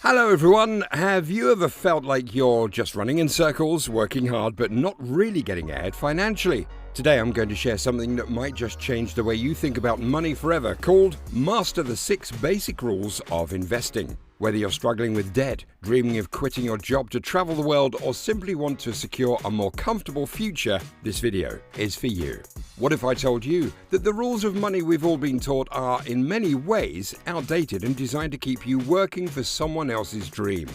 Hello everyone, have you ever felt like you're just running in circles, working hard, but not really getting ahead financially? Today I'm going to share something that might just change the way you think about money forever, called Master the 6 Basic Rules of Investing. Whether you're struggling with debt, dreaming of quitting your job to travel the world, or simply want to secure a more comfortable future, this video is for you. What if I told you that the rules of money we've all been taught are, in many ways, outdated and designed to keep you working for someone else's dream?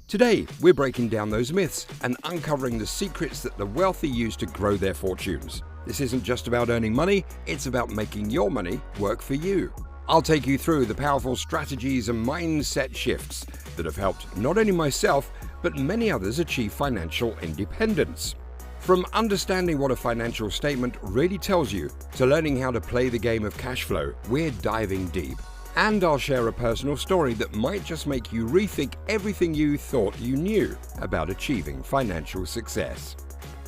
Today, we're breaking down those myths and uncovering the secrets that the wealthy use to grow their fortunes. This isn't just about earning money, it's about making your money work for you. I'll take you through the powerful strategies and mindset shifts that have helped not only myself, but many others achieve financial independence. From understanding what a financial statement really tells you to learning how to play the game of cash flow, we're diving deep. And I'll share a personal story that might just make you rethink everything you thought you knew about achieving financial success.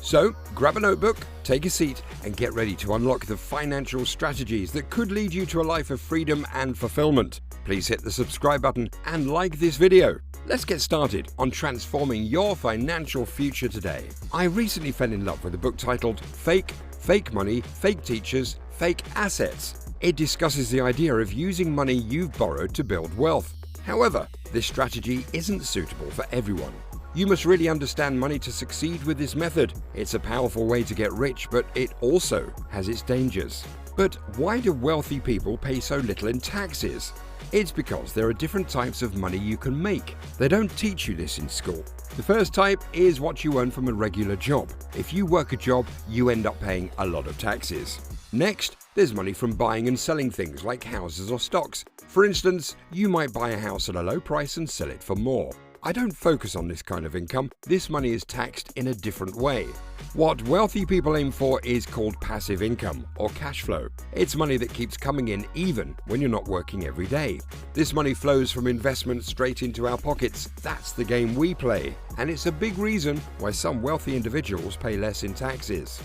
So, grab a notebook, take a seat, and get ready to unlock the financial strategies that could lead you to a life of freedom and fulfillment. Please hit the subscribe button and like this video. Let's get started on transforming your financial future today. I recently fell in love with a book titled Fake Money, Fake Teachers, Fake Assets. It discusses the idea of using money you've borrowed to build wealth. However, this strategy isn't suitable for everyone. You must really understand money to succeed with this method. It's a powerful way to get rich, but it also has its dangers. But why do wealthy people pay so little in taxes? It's because there are different types of money you can make. They don't teach you this in school. The first type is what you earn from a regular job. If you work a job, you end up paying a lot of taxes. Next, there's money from buying and selling things like houses or stocks. For instance, you might buy a house at a low price and sell it for more. I don't focus on this kind of income. This money is taxed in a different way. What wealthy people aim for is called passive income or cash flow. It's money that keeps coming in even when you're not working every day. This money flows from investments straight into our pockets. That's the game we play, and it's a big reason why some wealthy individuals pay less in taxes.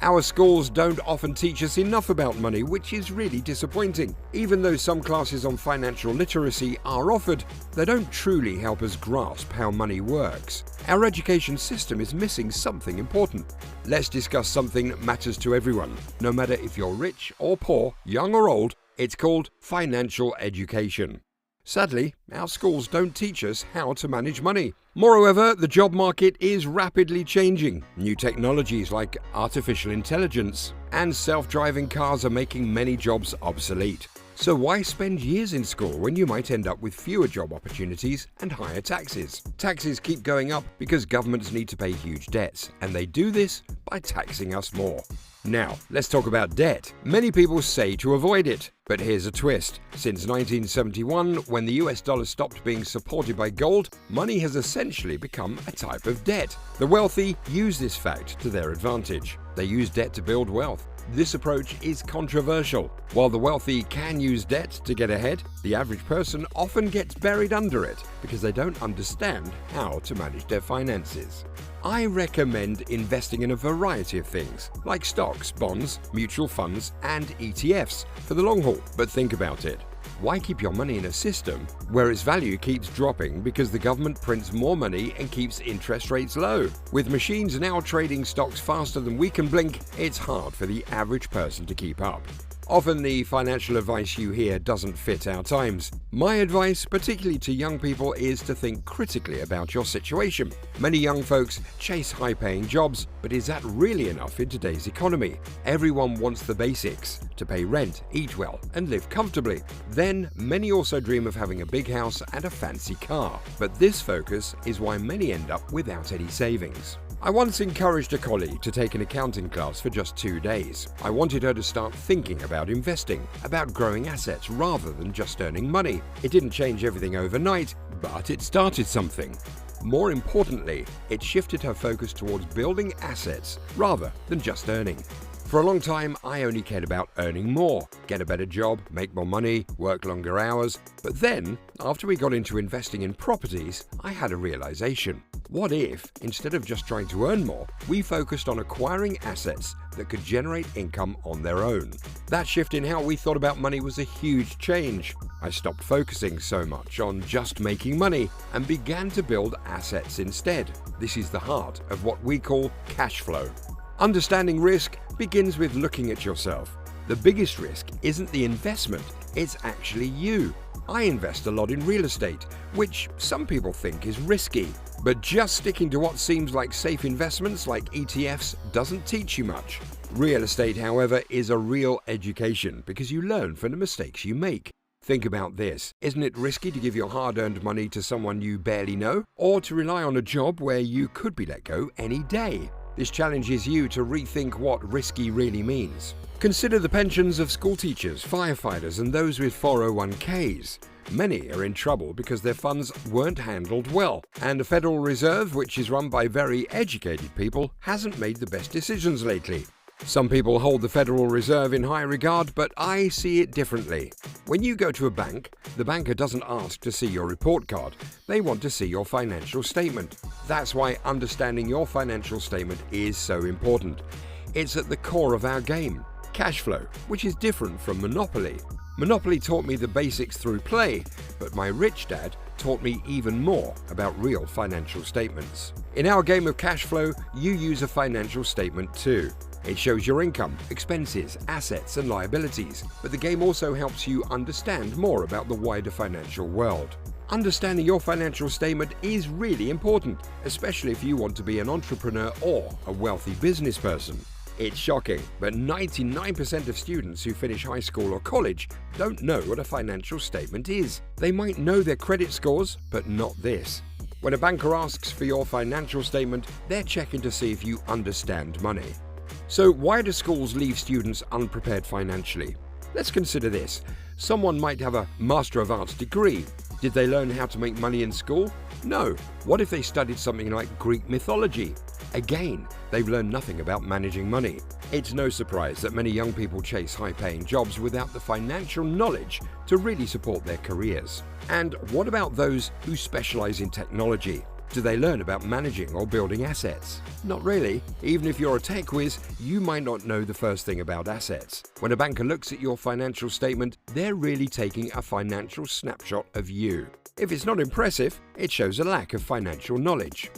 Our schools don't often teach us enough about money, which is really disappointing. Even though some classes on financial literacy are offered, they don't truly help us grasp how money works. Our education system is missing something important. Let's discuss something that matters to everyone. No matter if you're rich or poor, young or old, it's called financial education. Sadly, our schools don't teach us how to manage money. Moreover, the job market is rapidly changing. New technologies like artificial intelligence and self-driving cars are making many jobs obsolete. So why spend years in school when you might end up with fewer job opportunities and higher taxes? Taxes keep going up because governments need to pay huge debts, and they do this by taxing us more. Now, let's talk about debt. Many people say to avoid it, but here's a twist. Since 1971, when the US dollar stopped being supported by gold, money has essentially become a type of debt. The wealthy use this fact to their advantage. They use debt to build wealth. This approach is controversial. While the wealthy can use debt to get ahead, the average person often gets buried under it because they don't understand how to manage their finances. I recommend investing in a variety of things, like stocks, bonds, mutual funds, and ETFs for the long haul. But think about it. Why keep your money in a system where its value keeps dropping because the government prints more money and keeps interest rates low? With machines now trading stocks faster than we can blink, it's hard for the average person to keep up. Often the financial advice you hear doesn't fit our times. My advice, particularly to young people, is to think critically about your situation. Many young folks chase high-paying jobs, but is that really enough in today's economy? Everyone wants the basics: to pay rent, eat well, and live comfortably. Then, many also dream of having a big house and a fancy car. But this focus is why many end up without any savings. I once encouraged a colleague to take an accounting class for just 2 days. I wanted her to start thinking about investing, about growing assets rather than just earning money. It didn't change everything overnight, but it started something. More importantly, it shifted her focus towards building assets rather than just earning. For a long time, I only cared about earning more, get a better job, make more money, work longer hours. But then, after we got into investing in properties, I had a realization. What if, instead of just trying to earn more, we focused on acquiring assets that could generate income on their own? That shift in how we thought about money was a huge change. I stopped focusing so much on just making money and began to build assets instead. This is the heart of what we call cash flow. Understanding risk begins with looking at yourself. The biggest risk isn't the investment, it's actually you. I invest a lot in real estate, which some people think is risky. But just sticking to what seems like safe investments like ETFs doesn't teach you much. Real estate, however, is a real education because you learn from the mistakes you make. Think about this. Isn't it risky to give your hard-earned money to someone you barely know, or to rely on a job where you could be let go any day? This challenges you to rethink what risky really means. Consider the pensions of school teachers, firefighters, and those with 401ks. Many are in trouble because their funds weren't handled well, and the Federal Reserve, which is run by very educated people, hasn't made the best decisions lately. Some people hold the Federal Reserve in high regard, but I see it differently. When you go to a bank, the banker doesn't ask to see your report card. They want to see your financial statement. That's why understanding your financial statement is so important. It's at the core of our game. Cash flow, which is different from Monopoly. Monopoly taught me the basics through play, but my rich dad taught me even more about real financial statements. In our game of cash flow, you use a financial statement too. It shows your income, expenses, assets, and liabilities, but the game also helps you understand more about the wider financial world. Understanding your financial statement is really important, especially if you want to be an entrepreneur or a wealthy business person. It's shocking, but 99% of students who finish high school or college don't know what a financial statement is. They might know their credit scores, but not this. When a banker asks for your financial statement, they're checking to see if you understand money. So why do schools leave students unprepared financially? Let's consider this. Someone might have a Master of Arts degree. Did they learn how to make money in school? No. What if they studied something like Greek mythology? Again, they've learned nothing about managing money. It's no surprise that many young people chase high-paying jobs without the financial knowledge to really support their careers. And what about those who specialize in technology? Do they learn about managing or building assets? Not really. Even if you're a tech whiz, you might not know the first thing about assets. When a banker looks at your financial statement, they're really taking a financial snapshot of you. If it's not impressive, it shows a lack of financial knowledge.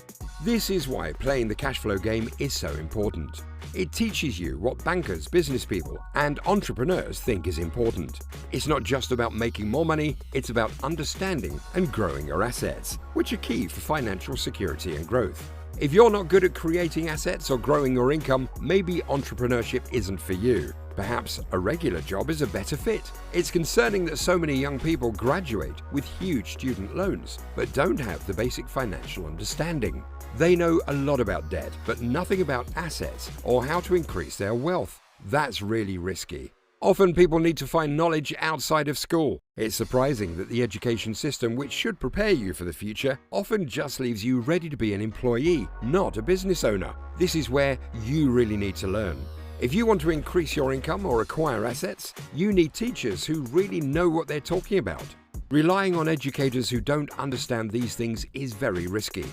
This is why playing the cash flow game is so important. It teaches you what bankers, business people, and entrepreneurs think is important. It's not just about making more money, it's about understanding and growing your assets, which are key for financial security and growth. If you're not good at creating assets or growing your income, maybe entrepreneurship isn't for you. Perhaps a regular job is a better fit. It's concerning that so many young people graduate with huge student loans, but don't have the basic financial understanding. They know a lot about debt, but nothing about assets or how to increase their wealth. That's really risky. Often people need to find knowledge outside of school. It's surprising that the education system, which should prepare you for the future, often just leaves you ready to be an employee, not a business owner. This is where you really need to learn. If you want to increase your income or acquire assets, you need teachers who really know what they're talking about. Relying on educators who don't understand these things is very risky.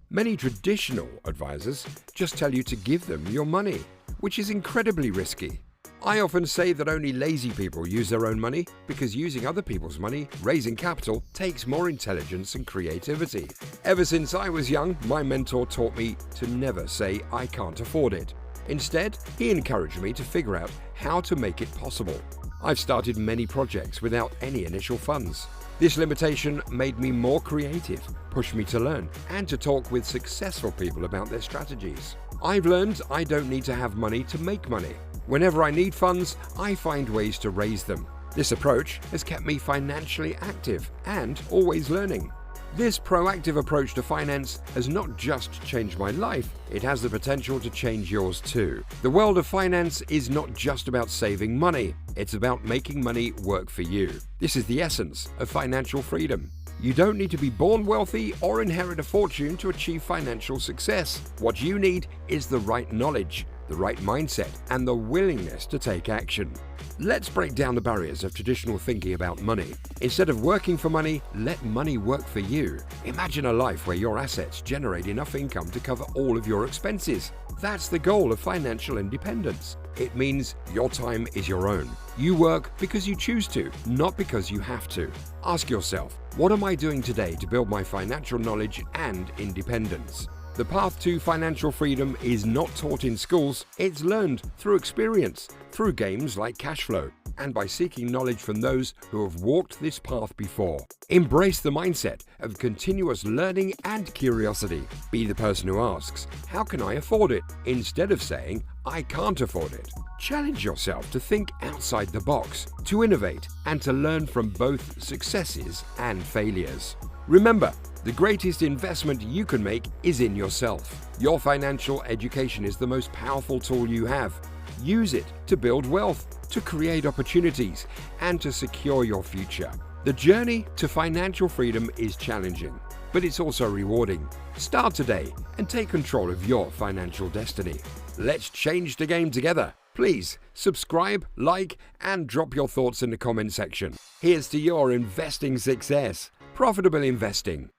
Many traditional advisors just tell you to give them your money, which is incredibly risky. I often say that only lazy people use their own money because using other people's money, raising capital, takes more intelligence and creativity. Ever since I was young, my mentor taught me to never say I can't afford it. Instead, he encouraged me to figure out how to make it possible. I've started many projects without any initial funds. This limitation made me more creative, pushed me to learn, and to talk with successful people about their strategies. I've learned I don't need to have money to make money. Whenever I need funds, I find ways to raise them. This approach has kept me financially active and always learning. This proactive approach to finance has not just changed my life, it has the potential to change yours too. The world of finance is not just about saving money, it's about making money work for you. This is the essence of financial freedom. You don't need to be born wealthy or inherit a fortune to achieve financial success. What you need is the right knowledge, the right mindset, and the willingness to take action. Let's break down the barriers of traditional thinking about money. Instead of working for money, let money work for you. Imagine a life where your assets generate enough income to cover all of your expenses. That's the goal of financial independence. It means your time is your own. You work because you choose to, not because you have to. Ask yourself, what am I doing today to build my financial knowledge and independence? The path to financial freedom is not taught in schools, it's learned through experience, through games like cash flow, and by seeking knowledge from those who have walked this path before. Embrace the mindset of continuous learning and curiosity. Be the person who asks, how can I afford it? Instead of saying, I can't afford it. Challenge yourself to think outside the box, to innovate, and to learn from both successes and failures. Remember, the greatest investment you can make is in yourself. Your financial education is the most powerful tool you have. Use it to build wealth, to create opportunities, and to secure your future. The journey to financial freedom is challenging, but it's also rewarding. Start today and take control of your financial destiny. Let's change the game together. Please subscribe, like, and drop your thoughts in the comment section. Here's to your investing success. Profitable investing.